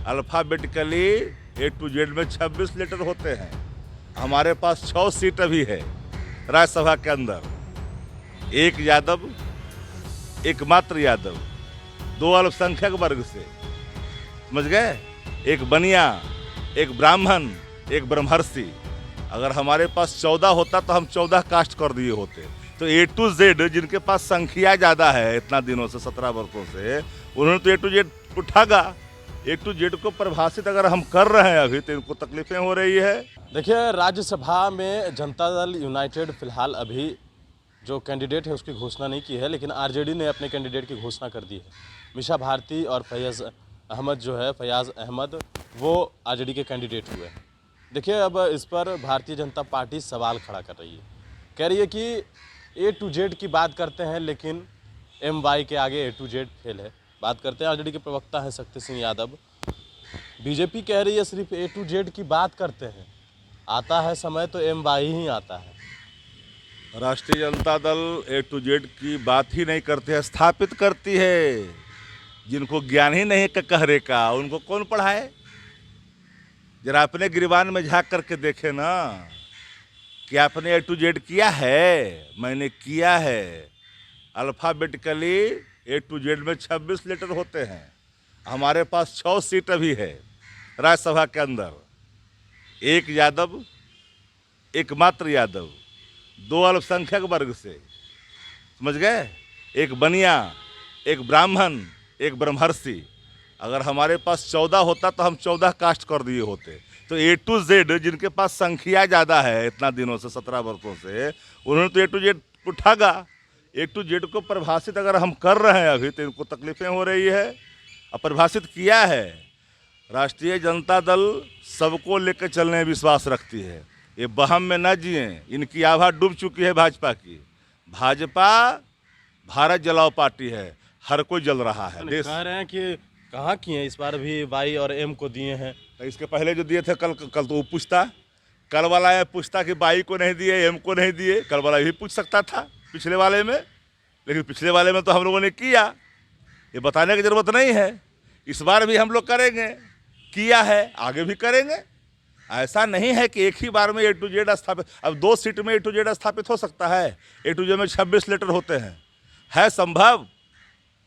Alphabetically A to Z में 26 letter होते हैं। हमारे पास 6 सीट अभी है राज्यसभा के अंदर। एक यादव, एकमात्र यादव, 2 अल्पसंख्यक वर्ग से, समझ गए? एक बनिया, एक ब्राह्मण, एक ब्रह्मर्षि। अगर हमारे पास 14 होता तो हम 14 कास्ट कर दिए होते। तो A to Z जिनके पास संख्या ज़्यादा है इतना दिनों से, 17 वर्षों से, उन्होंने तो A to Z उठागा। A to Z को परिभाषित अगर हम कर रहे हैं अभी तो इनको तकलीफें हो रही है। देखिए, राज्यसभा में जनता दल यूनाइटेड फिलहाल अभी जो कैंडिडेट है उसकी घोषणा नहीं की है, लेकिन आरजेडी ने अपने कैंडिडेट की घोषणा कर दी है। मीशा भारती और फैयाज़ अहमद वो आरजेडी के कैंडिडेट हुए हैं। देखिए, अब इस पर भारतीय जनता पार्टी सवाल खड़ा कर रही है। कह रही है कि A to Z की बात करते हैं लेकिन MY के आगे A to Z फेल है। बात करते हैं, आरजेडी के प्रवक्ता हैं शक्ति सिंह यादव। बीजेपी कह रही है सिर्फ A to Z की बात करते हैं, आता है समय तो MY ही आता है। राष्ट्रीय Janata Dal A to Z की बात ही नहीं करती है, स्थापित करती है। जिनको ज्ञान ही नहीं है कहरे का, उनको कौन पढ़ाए? जरा अपने गिरबान में झांक करके देखे ना कि आपने A to Z किया है। मैंने किया है। अल्फ़ाबेटिकली A to Z में 26 लेटर होते हैं। हमारे पास 6 सीट अभी है राज्यसभा के अंदर। एक यादव, एकमात्र यादव, 2 अल्पसंख्यक वर्ग से, समझ गए? एक बनिया, एक ब्राह्मण, एक ब्रह्मर्षि। अगर हमारे पास 14 होता तो हम 14 कास्ट कर दिए होते। तो A to Z जिनके पास संख्या ज़्यादा है इतना दिनों से, 17 वर्षों से, उन्होंने तो A to Z उठागा। A to Z को परिभाषित अगर हम कर रहे हैं अभी तो इनको तकलीफें हो रही है। अब परिभाषित किया है। राष्ट्रीय जनता दल सबको लेकर चलने में विश्वास रखती है। ये बहम में न जिए, इनकी आभा डूब चुकी है भाजपा की। भाजपा भारत जलाओ पार्टी है, हर कोई जल रहा है। देश कह रहे हैं कि कहाँ किए इस बार भी Y और M को दिए हैं। तो इसके पहले जो दिए थे कल तो वो पूछता, कल वाला ये पूछता कि Y को नहीं दिए, M को नहीं दिए। कल वाला भी पूछ सकता था पिछले वाले में, लेकिन पिछले वाले में तो हम लोगों ने किया, ये बताने की ज़रूरत नहीं है। इस बार भी हम लोग करेंगे, किया है, आगे भी करेंगे। ऐसा नहीं है कि एक ही बार में A to Z स्थापित। अब 2 सीट में A to Z स्थापित हो सकता है। A to Z में 26 लेटर होते हैं। है संभव?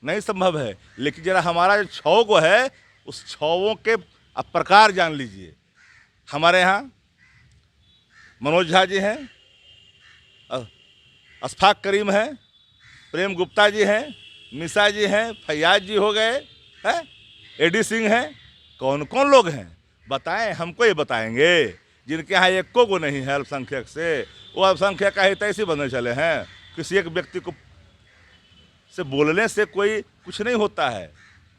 नहीं संभव है। लेकिन जरा हमारा जो 6 को है, उस 6 के अब प्रकार जान लीजिए। हमारे यहाँ मनोज झा जी हैं, अशफाक करीम हैं, प्रेम गुप्ता जी हैं, मिशा जी हैं, फैयाज जी हो गए हैं, AD सिंह हैं। कौन कौन लोग हैं बताएं, हमको ये बताएंगे। जिनके यहाँ एको को नहीं है अल्पसंख्यक से, वो अल्पसंख्यक का हितैषी बनने चले हैं। किसी एक व्यक्ति को से बोलने से कोई कुछ नहीं होता है।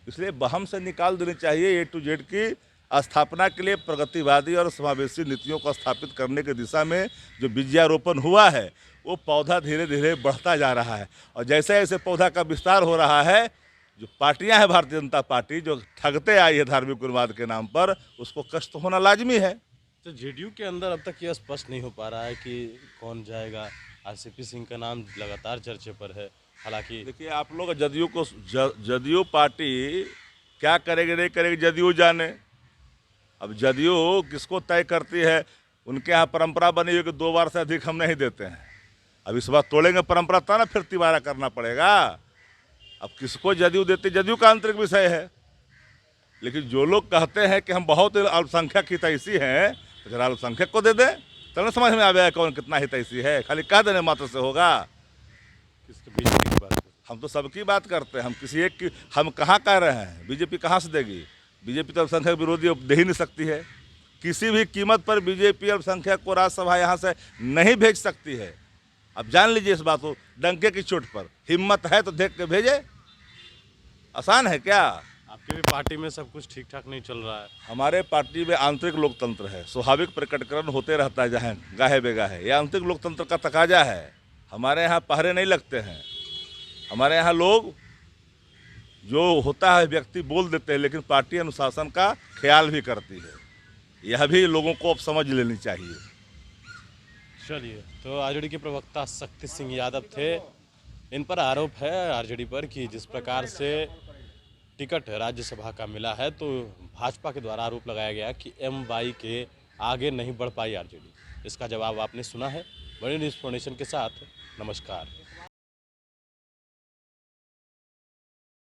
इसलिए बहम से निकाल देनी चाहिए। A to Z की स्थापना के लिए प्रगतिवादी और समावेशी नीतियों को स्थापित करने की दिशा में जो बीजारोपण हुआ है, वो पौधा धीरे धीरे बढ़ता जा रहा है। और जैसे जैसे पौधा का विस्तार हो रहा है, जो पार्टियां हैं भारतीय जनता पार्टी जो ठगते आई है धार्मिक उन्माद के नाम पर, उसको कष्ट होना लाजमी है। तो जेडीयू के अंदर अब तक यह स्पष्ट नहीं हो पा रहा है कि कौन जाएगा। RCP सिंह का नाम लगातार चर्चे पर है। हालांकि देखिए, आप लोग जदयू पार्टी क्या करेगी नहीं करेगी जदयू जाने। अब जदयू किसको तय करती है? उनके यहाँ परंपरा बनी हुई कि 2 बार से अधिक हम नहीं देते हैं। अब इस बार तोड़ेंगे परंपरा तो ना, फिर तिबारा करना पड़ेगा। अब किसको जदयू देती, जदयू का आंतरिक विषय है। लेकिन जो लोग कहते हैं कि हम बहुत अल्पसंख्यक हितैषी हैं, तो जरा अल्पसंख्यक को दे दें, तब ना समझ में आ जाएगा कौन कितना हितैषी है। खाली कह देने मात्र से होगा? बीजेपी की बात हम तो सबकी बात करते हैं, हम किसी एक की हम कहाँ कह रहे हैं? बीजेपी कहाँ से देगी? बीजेपी तो अल्पसंख्यक विरोधी दे ही नहीं सकती है। किसी भी कीमत पर बीजेपी अल्पसंख्यक को राज्यसभा यहाँ से नहीं भेज सकती है। अब जान लीजिए इस बात को, डंके की चोट पर। हिम्मत है तो देख के भेजे। आसान है क्या? आपकी भी पार्टी में सब कुछ ठीक ठाक नहीं चल रहा है। हमारे पार्टी में आंतरिक लोकतंत्र है, स्वाभाविक प्रकटीकरण होते रहता है जहाँ गाहे बेगाहे। ये आंतरिक लोकतंत्र का तकाजा है। हमारे यहाँ पहरे नहीं लगते हैं। हमारे यहाँ लोग जो होता है व्यक्ति बोल देते हैं, लेकिन पार्टी अनुशासन का ख्याल भी करती है। यह भी लोगों को अब समझ लेनी चाहिए। चलिए, तो आरजेडी के प्रवक्ता शक्ति सिंह यादव थे। इन पर आरोप है आरजेडी पर कि जिस प्रकार से टिकट राज्यसभा का मिला है, तो भाजपा के द्वारा आरोप लगाया गया कि MY के आगे नहीं बढ़ पाई RJD। इसका जवाब आपने सुना है। बड़ी न्यूज़ फाउंडेशन के साथ नमस्कार।